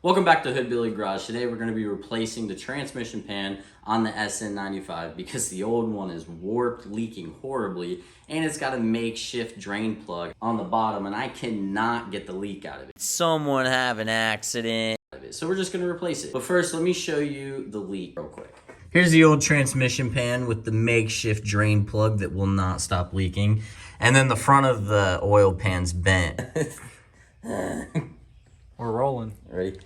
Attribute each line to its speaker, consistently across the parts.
Speaker 1: Welcome back to Hood Billy Garage. Today we're going to be replacing the transmission pan on the SN95 because the old one is warped, leaking horribly, and it's got a makeshift drain plug on the bottom, and I cannot get the leak out of it.
Speaker 2: Someone have an accident.
Speaker 1: So we're just going to replace it. But first, let me show you the leak real quick. Here's the old transmission pan with the makeshift drain plug that will not stop leaking. And then the front of the oil pan's bent.
Speaker 2: We're rolling.
Speaker 1: Ready?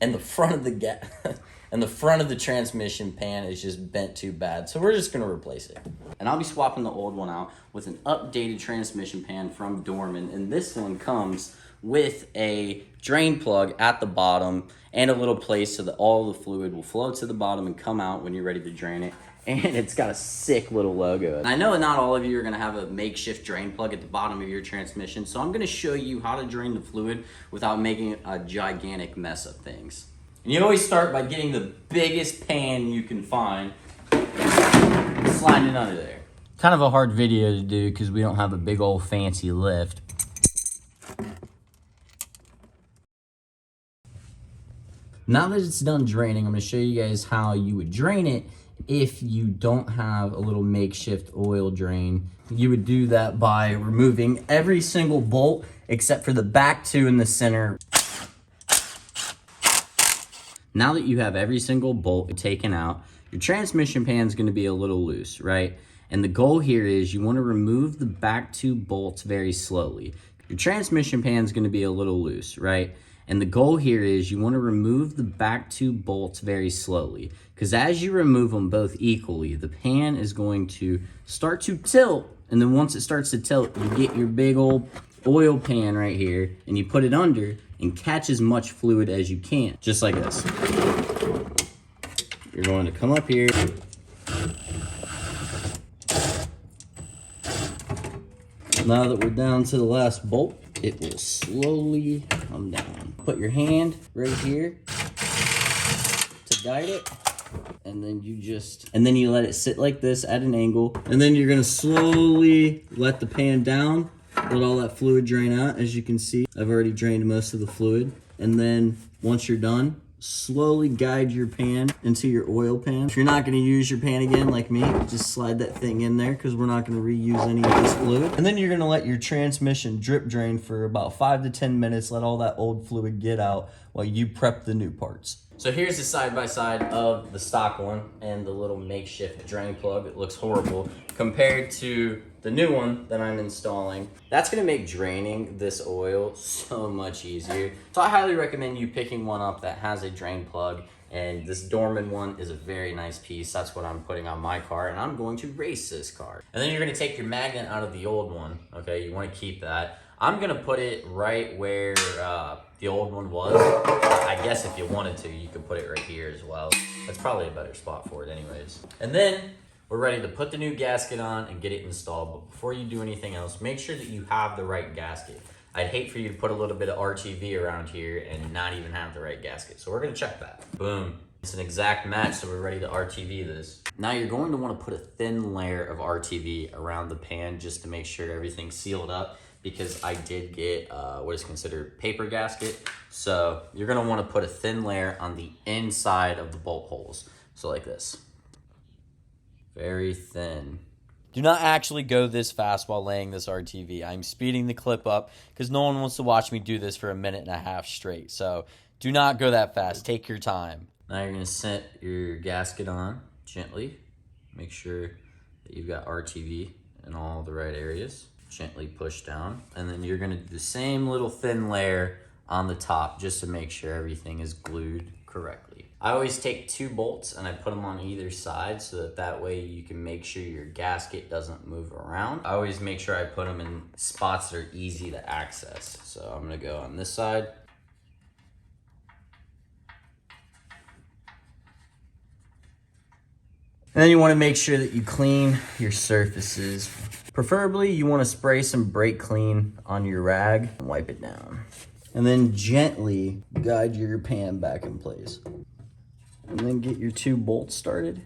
Speaker 1: And the front of the transmission pan is just bent too bad. So we're just gonna replace it. And I'll be swapping the old one out with an updated transmission pan from Dorman. And this one comes with a drain plug at the bottom and a little place so that all the fluid will flow to the bottom and come out when you're ready to drain it. And it's got a sick little logo. And I know not all of you are gonna have a makeshift drain plug at the bottom of your transmission, so I'm gonna show you how to drain the fluid without making a gigantic mess of things. And you always start by getting the biggest pan you can find, sliding it under there. Kind of a hard video to do because we don't have a big old fancy lift. Now that it's done draining, I'm gonna show you guys how you would drain it if you don't have a little makeshift oil drain. You would do that by removing every single bolt except for the back two in the center. Now that you have every single bolt taken out, your transmission pan is going to be a little loose, right? And the goal here is you want to remove the back two bolts very slowly. Your transmission pan is going to be a little loose, right? And the goal here is you want to remove the back two bolts very slowly, because as you remove them both equally, the pan is going to start to tilt. And then once it starts to tilt, you get your big old oil pan right here and you put it under and catch as much fluid as you can, just like this. You're going to come up here. Now that we're down to the last bolt, it will slowly come down. Put your hand right here to guide it. And then you let it sit like this at an angle. And then you're gonna slowly let the pan down, let all that fluid drain out. As you can see, I've already drained most of the fluid. And then once you're done, slowly guide your pan into your oil pan. If you're not gonna use your pan again like me, just slide that thing in there because we're not gonna reuse any of this fluid. And then you're gonna let your transmission drip drain for about 5 to 10 minutes, let all that old fluid get out while you prep the new parts. So here's the side-by-side of the stock one and the little makeshift drain plug. It looks horrible compared to the new one that I'm installing. That's gonna make draining this oil so much easier. So I highly recommend you picking one up that has a drain plug, and this Dorman one is a very nice piece. That's what I'm putting on my car, and I'm going to race this car. And then you're gonna take your magnet out of the old one, okay? You wanna keep that. I'm gonna put it right where the old one was. I guess if you wanted to, you could put it right here as well. That's probably a better spot for it anyways. And then we're ready to put the new gasket on and get it installed. But before you do anything else, make sure that you have the right gasket. I'd hate for you to put a little bit of RTV around here and not even have the right gasket. So we're gonna check that. Boom. It's an exact match, so we're ready to RTV this. Now you're going to want to put a thin layer of RTV around the pan just to make sure everything's sealed up, because I did get what is considered paper gasket. So you're gonna wanna put a thin layer on the inside of the bolt holes. So like this, very thin.
Speaker 2: Do not actually go this fast while laying this RTV. I'm speeding the clip up because no one wants to watch me do this for 1.5 minutes straight. So do not go that fast, take your time.
Speaker 1: Now you're gonna set your gasket on gently. Make sure that you've got RTV in all the right areas. Gently push down, and then you're gonna do the same little thin layer on the top just to make sure everything is glued correctly. I always take 2 bolts and I put them on either side so that way you can make sure your gasket doesn't move around. I always make sure I put them in spots that are easy to access. So I'm gonna go on this side. And then you want to make sure that you clean your surfaces. Preferably, you want to spray some brake clean on your rag and wipe it down. And then gently guide your pan back in place. And then get your 2 bolts started.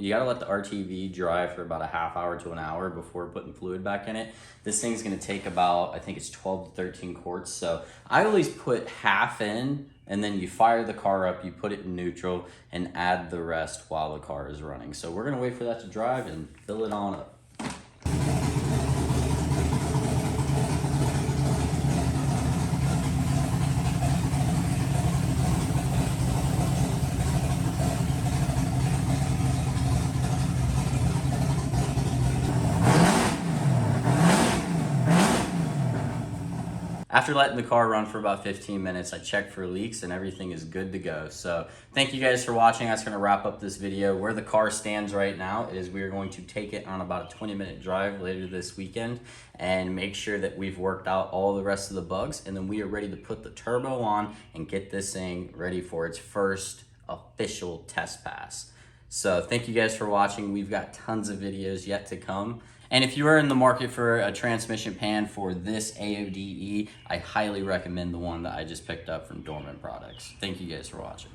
Speaker 2: you gotta let the RTV dry for about a half hour to an hour before putting fluid back in it. This thing's gonna take about, I think it's 12 to 13 quarts. So I always put half in, and then you fire the car up, you put it in neutral, and add the rest while the car is running. So we're gonna wait for that to dry and fill it on up. After letting the car run for about 15 minutes, I checked for leaks and everything is good to go. So thank you guys for watching. That's gonna wrap up this video. Where the car stands right now is we are going to take it on about a 20-minute drive later this weekend and make sure that we've worked out all the rest of the bugs, and then we are ready to put the turbo on and get this thing ready for its first official test pass. So thank you guys for watching. We've got tons of videos yet to come. And if you are in the market for a transmission pan for this AODE, I highly recommend the one that I just picked up from Dorman Products. Thank you guys for watching.